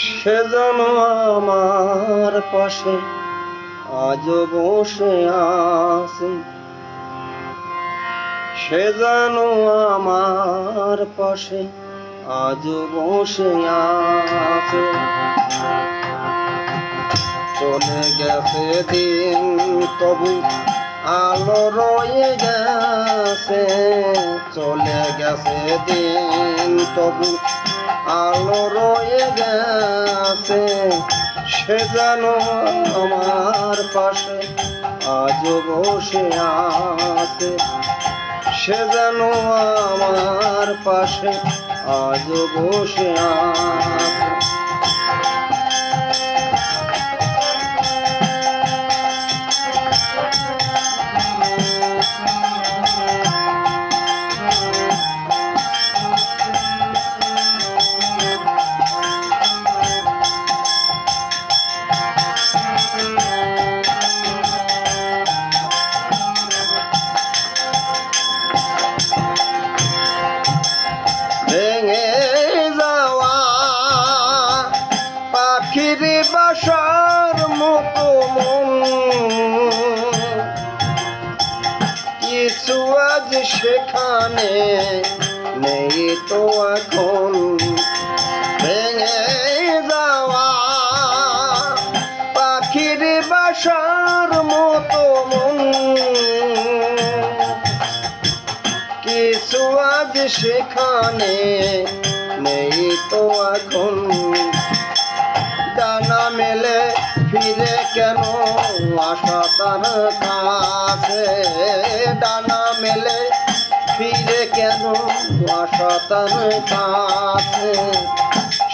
সে যেন আমার পাশে আজও বসে আছে, সে যেন আমার পাশে আজও বসে আছে। চলে গেছে দিন তবু আলো রয়ে গেছে, চলে গেছে দিন তবু আলো রয়ে গেছে। সে যেন আমার পাশে আজও বসে আছে, সে যেন আমার পাশে আজও বসে আছে। ভেঙে যাওয়া পাখির বাসার মতো মন, কিছু আজ সেখানে নেই তো এখন। ভেঙে যাওয়া পাখির বাসার মতো মন, কিছু আজ সেখানে নেই তো এখন। ডানা মেলে ফিরে কেন আশা তার কাছে, ডানা মেলে ফিরে কেন আশা তার কাছে।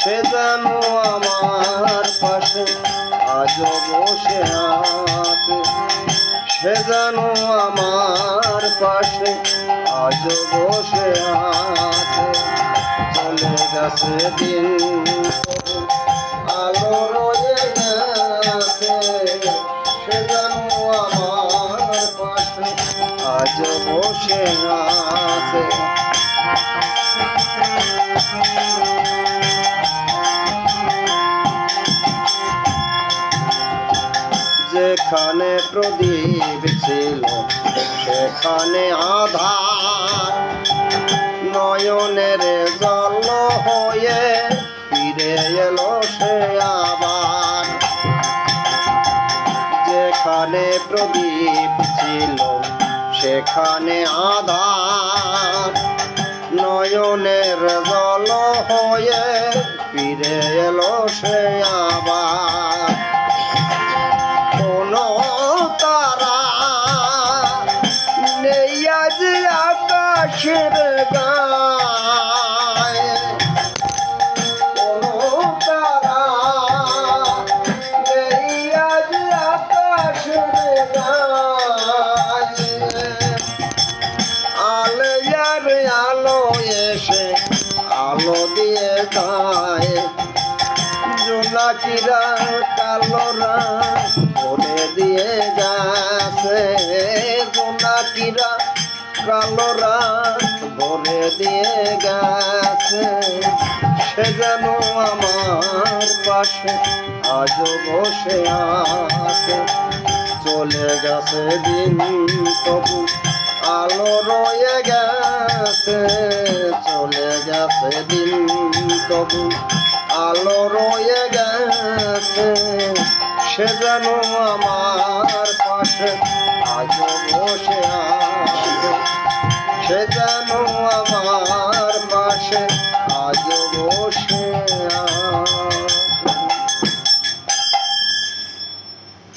সে যেন আমার পাশে আজও বসে আছে, সে যেন আমার পাশে আজও বসে আছে। চলে গেছে দিন আলো রয়ে গেছে, সে যেন আমার পাশে আজও বসে আছে। যেখানে প্রদীপ ছিল সেখানে আধার, নয়নের জল হয়ে ফিরে এলো সে আবার। যেখানে প্রদীপ ছিল সেখানে আধার, নয়নের জল হয়ে ফিরে এলো সে আবার। কোনো তারা নেই আজ আকাশের গায়ে, কোনো তারা নেই আজ আকাশের গায়ে। আলোয়ার আলো এসে আলো দিয়ে যায়, জোনাকিরা কালোরা ভরে দিয়ে গেছে, জোনাকিরা কালোরা ভরে দিয়ে গেছে। সে যেন আমার পাশে আজও বসে আছে, চলে গেছে দিন তবু আলো রয়ে গেছে, চলে গেছে দিন তবু আলো রয়ে গেছে। সে যেন আমার পাশে আজও বসে আছে, সে যেন আমার পাশে আজও